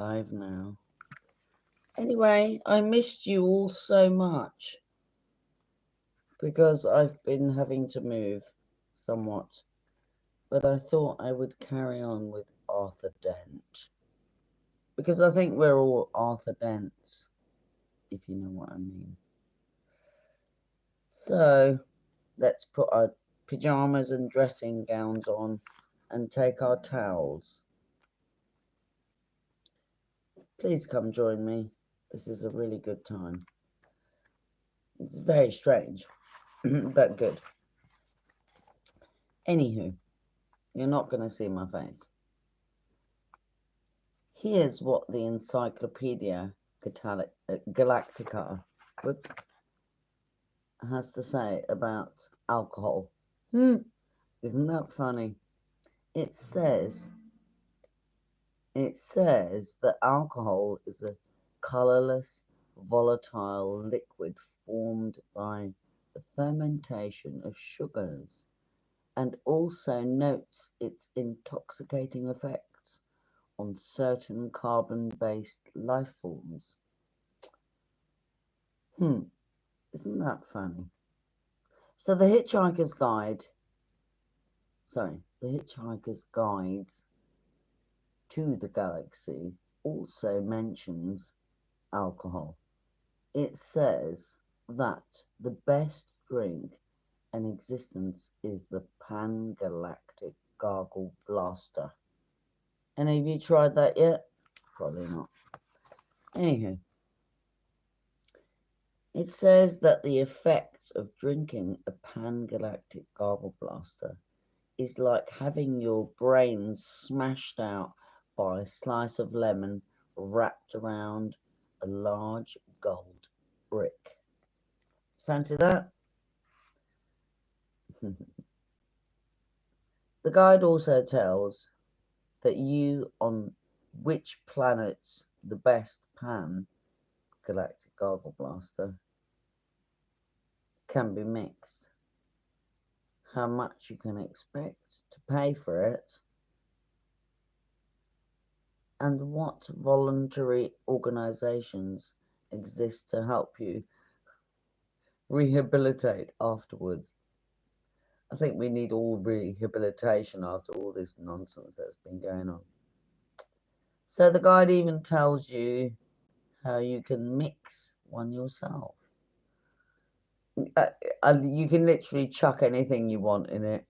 Live now. Anyway, I missed you all so much because I've been having to move somewhat. But I thought I would carry on with Arthur Dent because I think we're all Arthur Dents, if you know what I mean. So let's put our pyjamas and dressing gowns on and take our towels. Please come join me. This is a really good time. It's very strange, but good. Anywho, you're not going to see my face. Here's what the Encyclopedia Galactica has to say about alcohol. Isn't that funny? It says that alcohol is a colorless, volatile liquid formed by the fermentation of sugars, and also notes its intoxicating effects on certain carbon-based life forms. Isn't that funny? So the Hitchhiker's Guides to the Galaxy also mentions alcohol. It says that the best drink in existence is the Pan-Galactic Gargle Blaster. Any of you tried that yet? Probably not. Anywho, it says that the effects of drinking a Pan-Galactic Gargle Blaster is like having your brains smashed out by a slice of lemon wrapped around a large gold brick. Fancy that? The guide also tells that you on which planet's the best Pan-Galactic Gargle Blaster can be mixed, how much you can expect to pay for it, and what voluntary organizations exist to help you rehabilitate afterwards. I think we need all rehabilitation after all this nonsense that's been going on. So the guide even tells you how you can mix one yourself. You can literally chuck anything you want in it.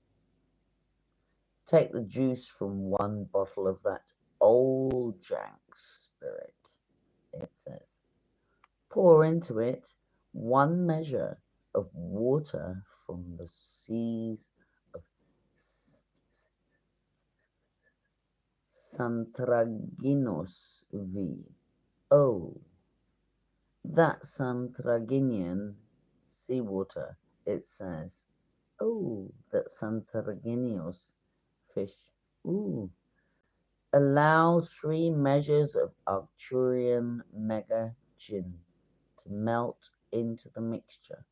Take the juice from one bottle of that old jank spirit, it says. Pour into it 1 measure of water from the seas of Santraginos V. Oh, that Santraginian seawater, it says. Oh, that Santraginios fish. Ooh. Allow 3 measures of Arcturian mega gin to melt into the mixture.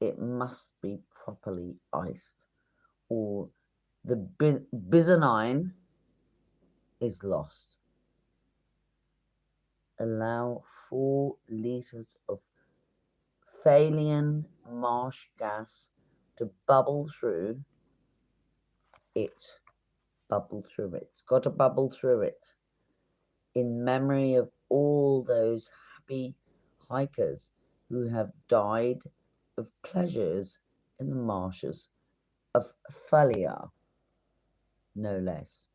It must be properly iced, or the Byzantine is lost. Allow 4 liters of Phalian marsh gas to bubble through it. It's got to bubble through it. In memory of all those happy hikers who have died of pleasures in the marshes of Phalia, no less.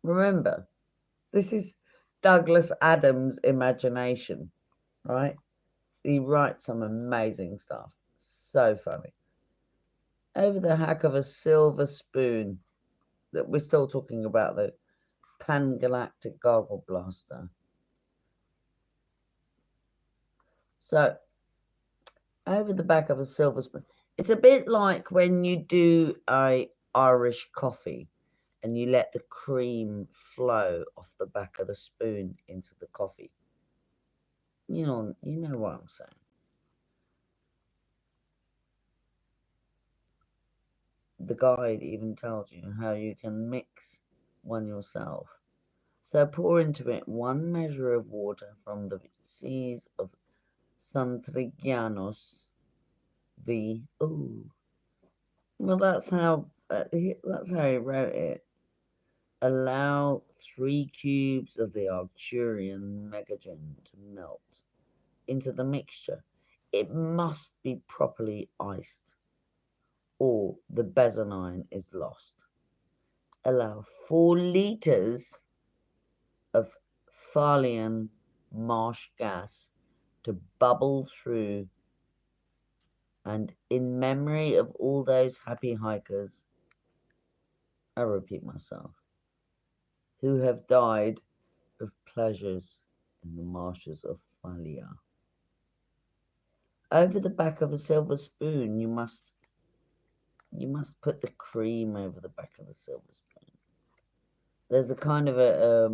Remember, this is Douglas Adams' imagination, right? He writes some amazing stuff. So funny. Over the hack of a silver spoon, that we're still talking about the Pan-Galactic Gargle Blaster. So, over the back of a silver spoon. It's a bit like when you do a Irish coffee and you let the cream flow off the back of the spoon into the coffee. You know what I'm saying. The guide even tells you how you can mix one yourself. So pour into it 1 measure of water from the seas of Santrigianos v. Ooh. Well, that's how he wrote it. Allow 3 cubes of the Arcturian megagen to melt into the mixture. It must be properly iced, or the bezonine is lost. Allow 4 liters of Thalian marsh gas to bubble through, and in memory of all those happy hikers, I repeat myself, who have died of pleasures in the marshes of Thalia. Over the back of a silver spoon, you must put the cream over the back of the silver spoon. There's a kind of a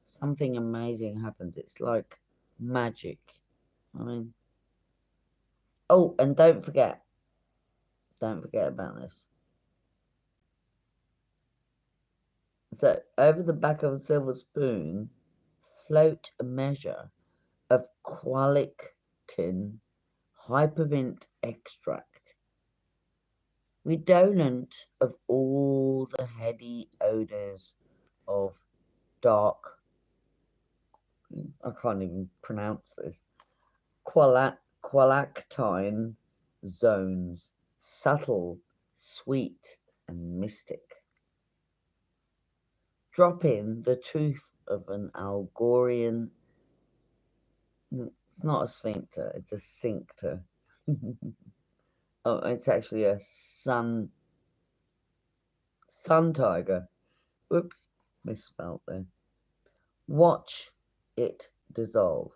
something amazing happens. It's like magic. I mean, oh, and don't forget about this. So over the back of a silver spoon, float a measure of qualictin hypermint extract, redolent of all the heady odours of dark, I can't even pronounce this, qualactine zones, subtle, sweet, and mystic. Drop in the tooth of an Algorian. It's not a sphincter, it's a cincter. Oh, it's actually a sun tiger. Whoops, misspelled there. Watch it dissolve.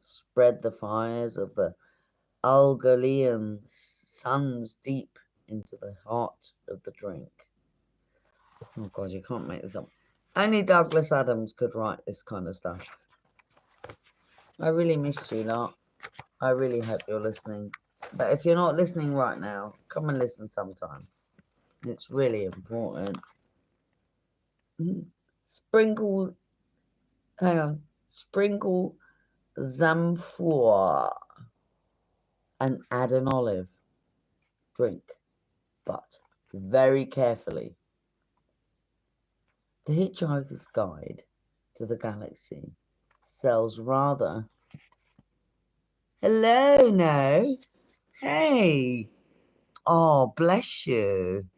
Spread the fires of the Algolian suns deep into the heart of the drink. Oh God, you can't make this up. Only Douglas Adams could write this kind of stuff. I really missed you lot. I really hope you're listening. But if you're not listening right now, come and listen sometime. It's really important. Sprinkle Zamphor and add an olive. Drink, but very carefully. The Hitchhiker's Guide to the Galaxy sells rather. Hello, no. Hey. Oh, bless you.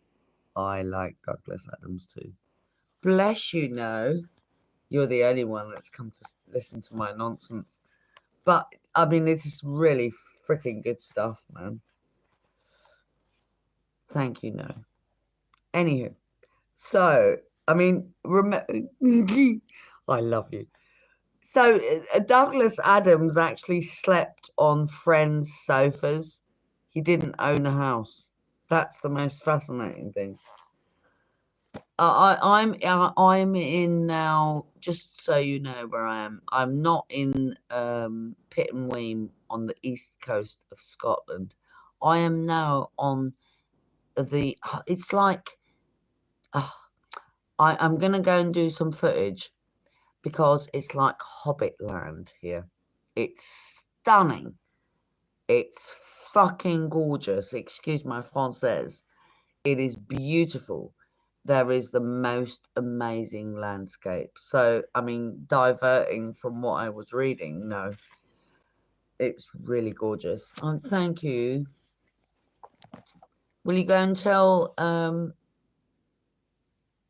I like Douglas Adams too. Bless you, no. You're the only one that's come to listen to my nonsense. But, I mean, it is really freaking good stuff, man. Thank you, no. Anywho, so, I mean, I love you. So, Douglas Adams actually slept on friends' sofas. He didn't own a house. That's the most fascinating thing. I'm in now. Just so you know where I am. I'm not in Pittenweem on the east coast of Scotland. I am now on the. It's like. I'm gonna go and do some footage because it's like Hobbit land here. It's stunning. It's fucking gorgeous. Excuse my française. It is beautiful. There is the most amazing landscape. So, I mean, diverting from what I was reading, no, it's really gorgeous. Thank you. Will you go and tell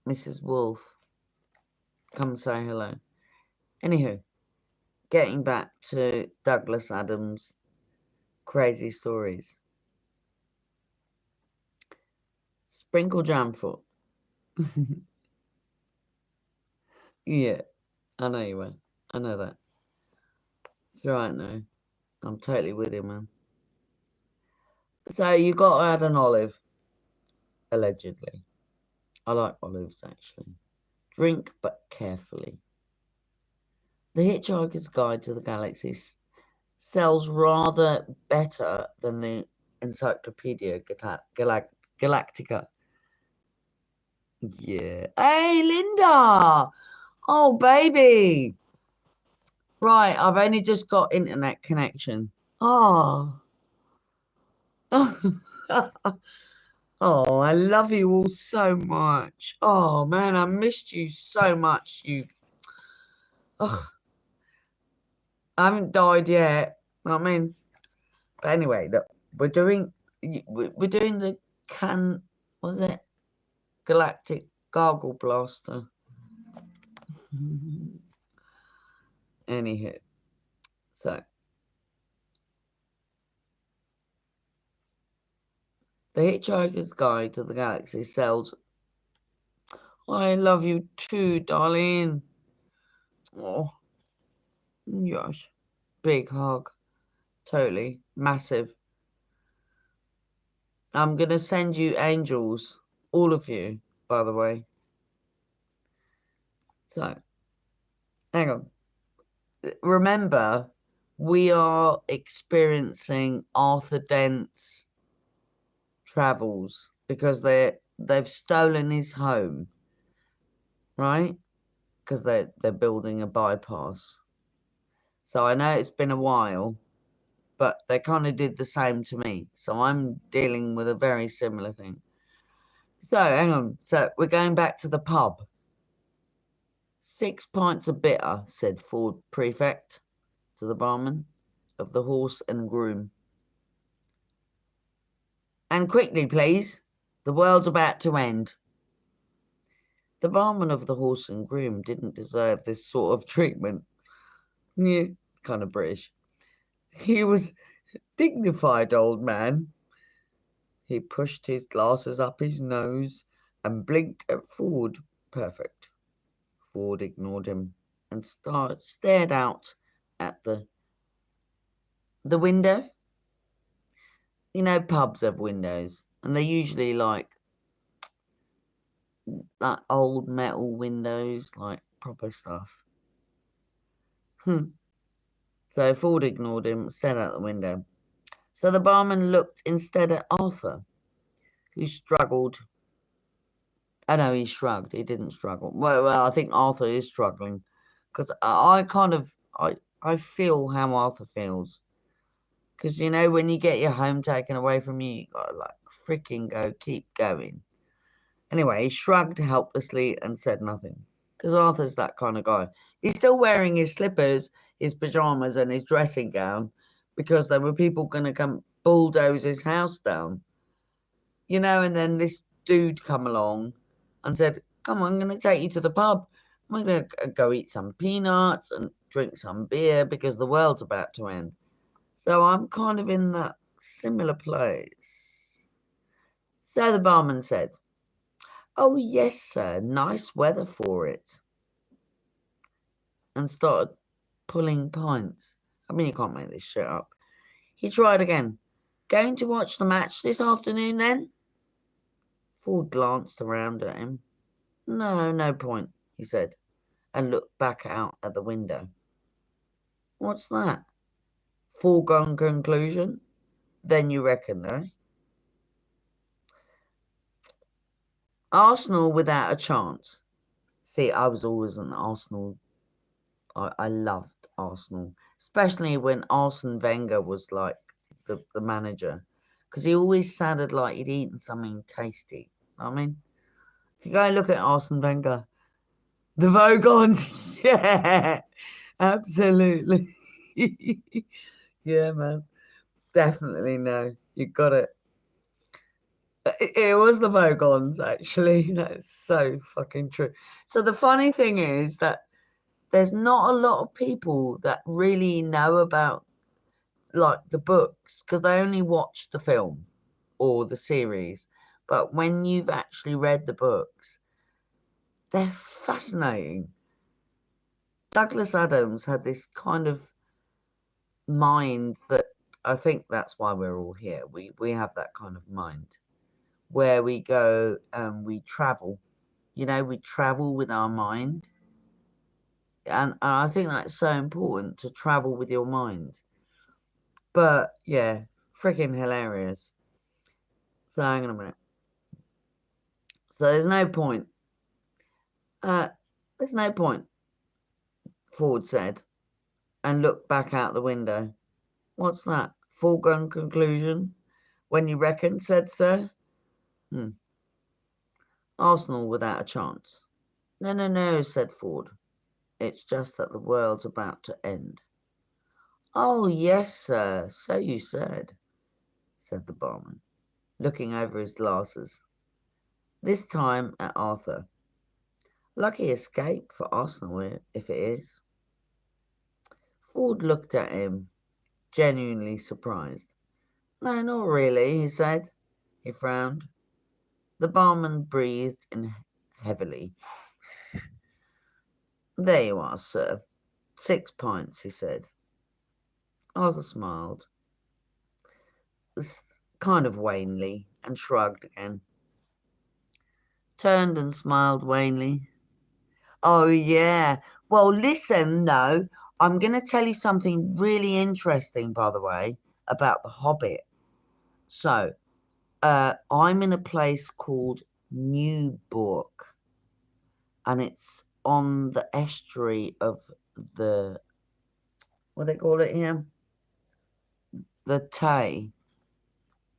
Mrs. Wolf? Come say hello. Anywho, getting back to Douglas Adams' crazy stories. Sprinkle jam foot. Yeah, I know you will. I know that. It's right now. I'm totally with you, man. So you got to add an olive, allegedly. I like olives, actually. Drink, but carefully. The Hitchhiker's Guide to the Galaxy sells rather better than the Encyclopedia Galactica. Yeah. Hey, Linda! Oh, baby. Right, I've only just got internet connection. Oh. Oh, I love you all so much. Oh, man, I missed you so much. Ugh, I haven't died yet. I mean, but anyway, look, we're doing the what was it? Galactic Gargle Blaster. Anywho, so the Hitchhiker's Guide to the Galaxy sells. I love you too, darling. Oh, yes. Big hug. Totally. Massive. I'm going to send you angels. All of you, by the way. So, hang on. Remember, we are experiencing Arthur Dent's travels because they've stolen his home, right? Because they're building a bypass. So I know it's been a while, but they kind of did the same to me. So I'm dealing with a very similar thing. So hang on. So we're going back to the pub. 6 pints of bitter, said Ford Prefect to the barman of the Horse and Groom. And quickly, please. The world's about to end. The barman of the Horse and Groom didn't deserve this sort of treatment. Yeah, kind of British. He was dignified old man. He pushed his glasses up his nose and blinked at Ford. Perfect. Ford ignored him and stared out at the window. You know, pubs have windows, and they're usually like old metal windows, like proper stuff. So Ford ignored him, stared out the window. So the barman looked instead at Arthur, who struggled. Oh no, he shrugged. He didn't struggle. Well, I think Arthur is struggling because I feel how Arthur feels. Because you know, when you get your home taken away from you, you gotta like freaking go, keep going. Anyway, he shrugged helplessly and said nothing. Because Arthur's that kind of guy. He's still wearing his slippers, his pajamas, and his dressing gown because there were people going to come bulldoze his house down. You know, and then this dude come along and said, come on, I'm going to take you to the pub. I'm going to go eat some peanuts and drink some beer because the world's about to end. So I'm kind of in that similar place. So the barman said, oh, yes, sir, nice weather for it. And started pulling pints. I mean, you can't make this shit up. He tried again. Going to watch the match this afternoon then? Ford glanced around at him. No point, he said, and looked back out at the window. What's that? Foregone conclusion? Then you reckon, eh? Arsenal without a chance. See, I was always an Arsenal. I loved Arsenal, especially when Arsene Wenger was like the manager, because he always sounded like he'd eaten something tasty. I mean, if you go and look at Arsene Wenger, the Vogons, yeah, absolutely. Yeah, man, definitely no. You got it. It was the Vogons, actually. That's so fucking true. So the funny thing is that there's not a lot of people that really know about like the books because they only watch the film or the series. But when you've actually read the books, they're fascinating. Douglas Adams had this kind of mind that I think that's why we're all here. We have that kind of mind where we go and we travel. You know, we travel with our mind. And I think that's so important to travel with your mind. But yeah, freaking hilarious. So hang on a minute. So there's no point. There's no point. Ford said, and looked back out the window. What's that? Foregone conclusion? When you reckon, said Sir. Arsenal without a chance. No, said Ford. It's just that the world's about to end. Oh, yes, sir, so you said the barman, looking over his glasses. This time at Arthur. Lucky escape for Arsenal, if it is. Ford looked at him, genuinely surprised. No, not really, he said. He frowned. The barman breathed in heavily. There you are, sir. 6 pints, he said. Arthur smiled, kind of wanly, and shrugged again. Turned and smiled wanly. Oh, yeah. Well, listen, no. I'm going to tell you something really interesting, by the way, about The Hobbit. So, I'm in a place called Newburgh, and it's on the estuary of the, what do they call it here? The Tay.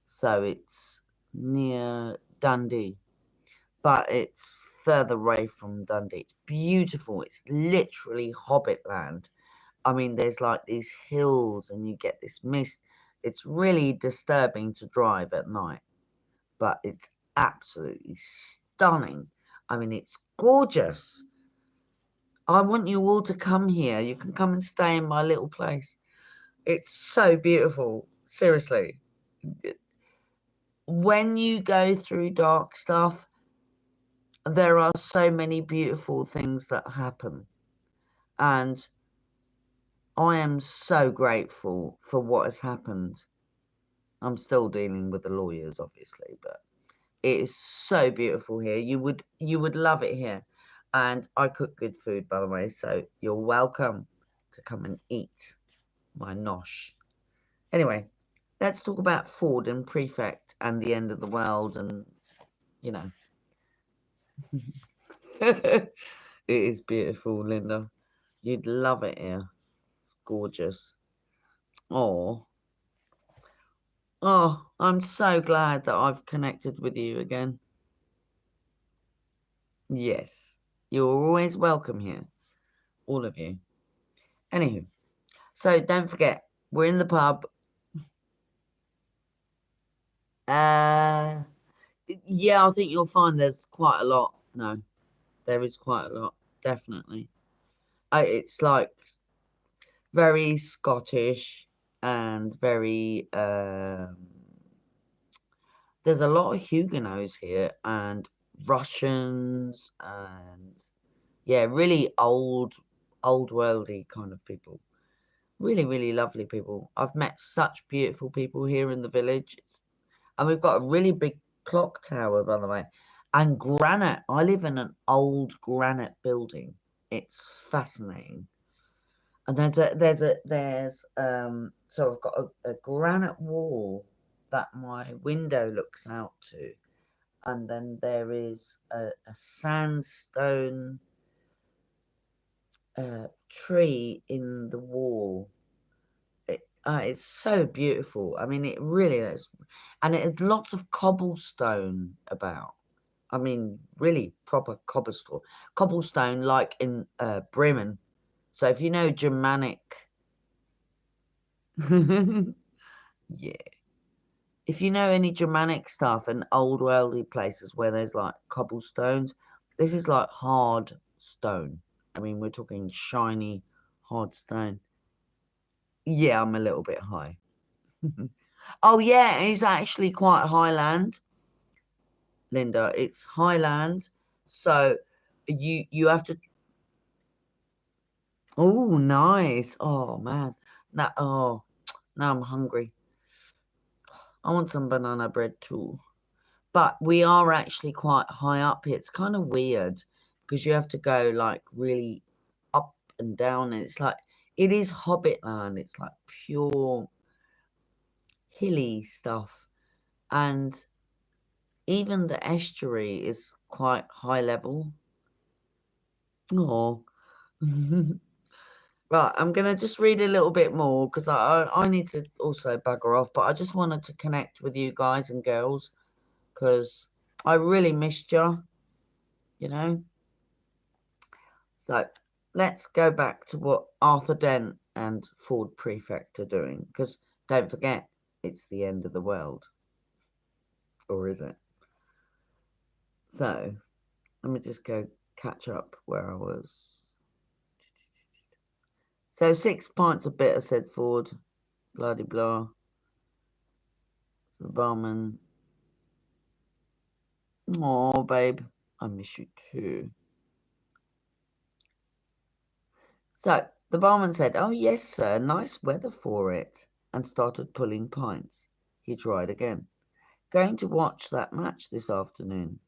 So it's near Dundee, but it's further away from Dundee. It's beautiful. It's literally Hobbit land. I mean, there's like these hills and you get this mist. It's really disturbing to drive at night, but it's absolutely stunning. I mean, it's gorgeous. I want you all to come here. You can come and stay in my little place. It's so beautiful. Seriously. When you go through dark stuff, there are so many beautiful things that happen. And I am so grateful for what has happened. I'm still dealing with the lawyers, obviously, but it is so beautiful here. You would love it here. And I cook good food, by the way, so you're welcome to come and eat my nosh. Anyway, let's talk about Ford and Prefect and the end of the world and, you know. It is beautiful, Linda. You'd love it here. It's gorgeous. Oh, I'm so glad that I've connected with you again. Yes, you're always welcome here, all of you. Anywho, so don't forget, we're in the pub. Yeah, I think you'll find there's quite a lot. No, there is quite a lot, definitely. It's like very Scottish and very there's a lot of Huguenots here and Russians and yeah, really old worldy kind of people. Really, really lovely people. I've met such beautiful people here in the village. And we've got a really big clock tower, by the way. And granite. I live in an old granite building. It's fascinating. And so I've got a granite wall that my window looks out to. And then there is a sandstone tree in the wall. It's so beautiful. I mean, it really is. And it has lots of cobblestone about. I mean, really proper cobblestone like in Bremen. So if you know Germanic, yeah. If you know any Germanic stuff and old worldly places where there's like cobblestones, this is like hard stone. I mean, we're talking shiny, hard stone. Yeah, I'm a little bit high. Oh yeah, it's actually quite highland, Linda. It's highland, so you have to. Oh, nice. Oh man, now I'm hungry. I want some banana bread too. But we are actually quite high up here. It's kind of weird because you have to go like really up and down, and it's like it is Hobbit land. It's like pure hilly stuff, and even the estuary is quite high level. Oh, Right, I'm going to just read a little bit more because I need to also bugger off. But I just wanted to connect with you guys and girls because I really missed you, you know. So let's go back to what Arthur Dent and Ford Prefect are doing because don't forget, it's the end of the world. Or is it? So let me just go catch up where I was. So 6 pints of bitter, said Ford. Blah de blah. So the barman. Oh, babe, I miss you too. So the barman said, "Oh yes, sir, nice weather for it," and started pulling pints. He tried again. "Going to watch that match this afternoon."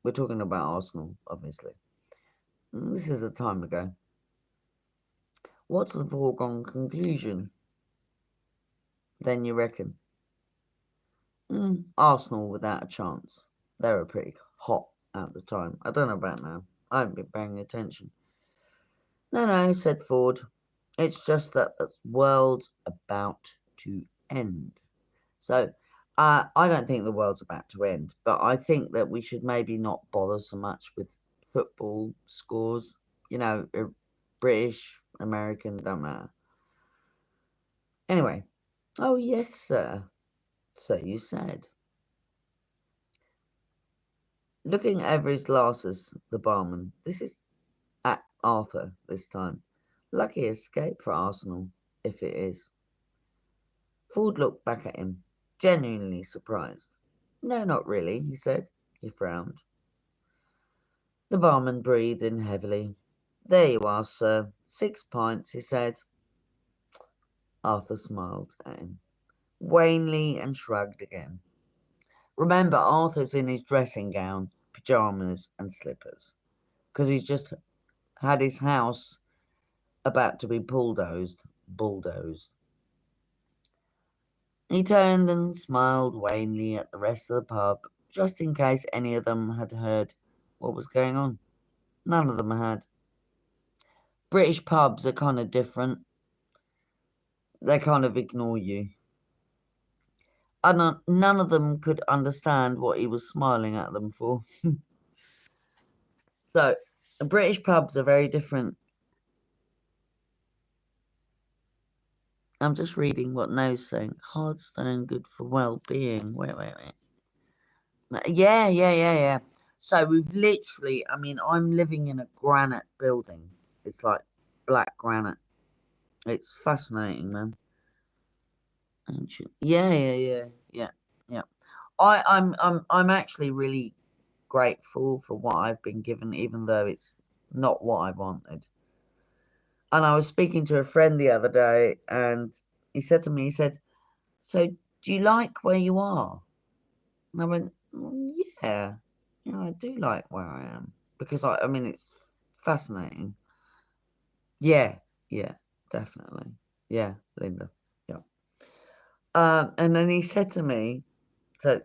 We're talking about Arsenal, obviously. This is a time ago. "What's the foregone conclusion?" "Then you reckon?" "Arsenal without a chance. They were pretty hot at the time. I don't know about now. I haven't been paying attention." No, said Ford. "It's just that the world's about to end." So I don't think the world's about to end, but I think that we should maybe not bother so much with football scores. You know, British, American, don't matter. Anyway, "Oh yes, sir. So you said." Looking over his glasses, the barman. This is at Arthur this time. "Lucky escape for Arsenal, if it is." Ford looked back at him, genuinely surprised. "No, not really," he said. He frowned. The barman breathed in heavily. "There you are, sir. 6 pints," he said. Arthur smiled at him, wanly, and shrugged again. Remember, Arthur's in his dressing gown, pyjamas, and slippers, because he's just had his house about to be bulldozed. He turned and smiled wanly at the rest of the pub, just in case any of them had heard what was going on. None of them had. British pubs are kind of different. They kind of ignore you. And none of them could understand what he was smiling at them for. So, British pubs are very different. I'm just reading what No's saying. Hardstone, good for well-being. Wait. Yeah. So we've literally, I mean, I'm living in a granite building. It's like black granite. It's fascinating, man. Ancient. Yeah. I'm actually really grateful for what I've been given, even though it's not what I wanted. And I was speaking to a friend the other day, and he said to me, "So do you like where you are?" And I went, "Yeah, I do like where I am because I mean, it's fascinating." Yeah, definitely. Yeah, Linda. Yeah. And then he said to me, so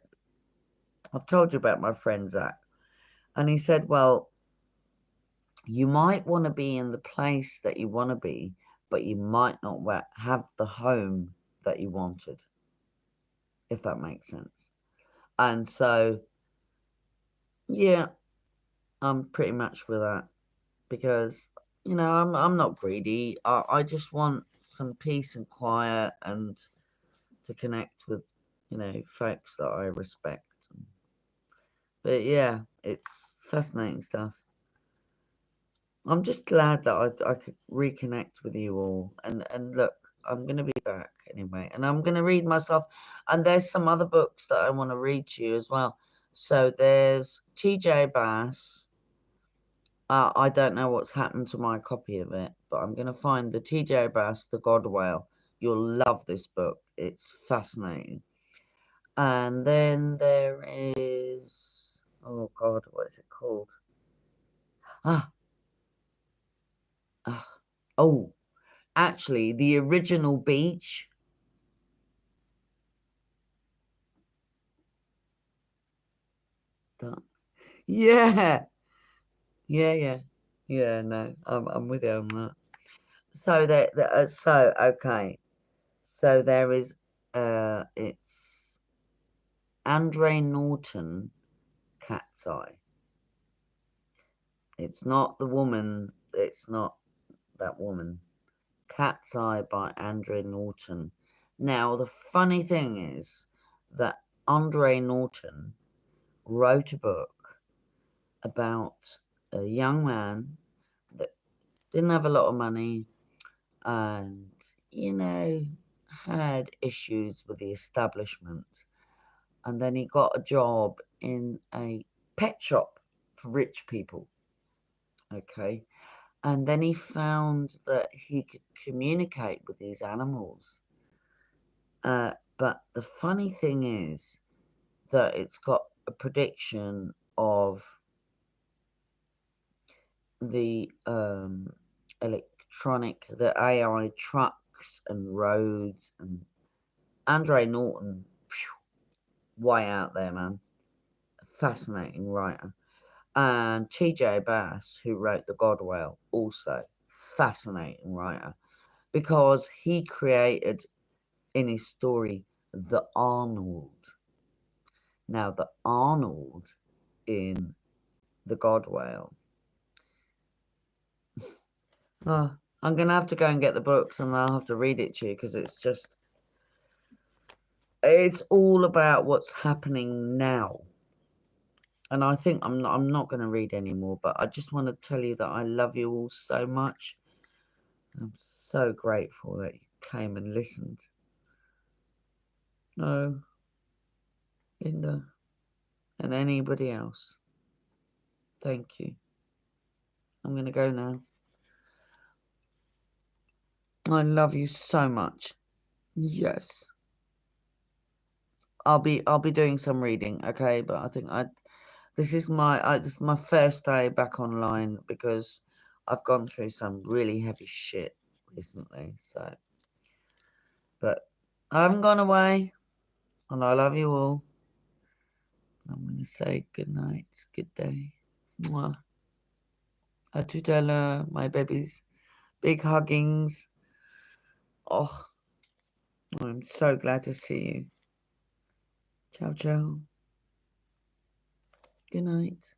I've told you about my friend Zach, and he said, "Well, you might want to be in the place that you want to be, but you might not have the home that you wanted," if that makes sense. And so, yeah, I'm pretty much with that because, I'm not greedy. I just want some peace and quiet and to connect with, folks that I respect. But yeah, it's fascinating stuff. I'm just glad that I could reconnect with you all. And look, I'm going to be back anyway. And I'm going to read my stuff. And there's some other books that I want to read to you as well. So there's T.J. Bass. I don't know what's happened to my copy of it, but I'm going to find the T.J. Bass, The God Whale. You'll love this book. It's fascinating. And then there is... Oh, God, what is it called? Oh, actually, the original beach. Yeah. No, I'm with you on that. So okay. So there is it's Andre Norton, Cat's Eye. It's not the woman, it's not that woman. Cat's Eye by Andre Norton. Now the funny thing is that Andre Norton wrote a book about a young man that didn't have a lot of money and, you know, had issues with the establishment. And then he got a job in a pet shop for rich people. Okay. And then he found that he could communicate with these animals. But the funny thing is that it's got a prediction of the the AI trucks and roads, and Andre Norton, way out there, man. Fascinating writer. And TJ Bass, who wrote The God Whale, also fascinating writer, because he created in his story the Arnold. Now, the Arnold in The God Whale. Oh, I'm going to have to go and get the books and I'll have to read it to you because it's all about what's happening now. And I think I'm not going to read anymore, but I just want to tell you that I love you all so much. I'm so grateful that you came and listened. No, Linda, and anybody else. Thank you. I'm going to go now. I love you so much. Yes. I'll be doing some reading, okay? But I think this is my first day back online because I've gone through some really heavy shit recently. So, but I haven't gone away, and I love you all. I'm gonna say good night, good day. Mwah. À tout à l'heure, my babies. Big huggings. Oh, I'm so glad to see you. Ciao, ciao. Good night.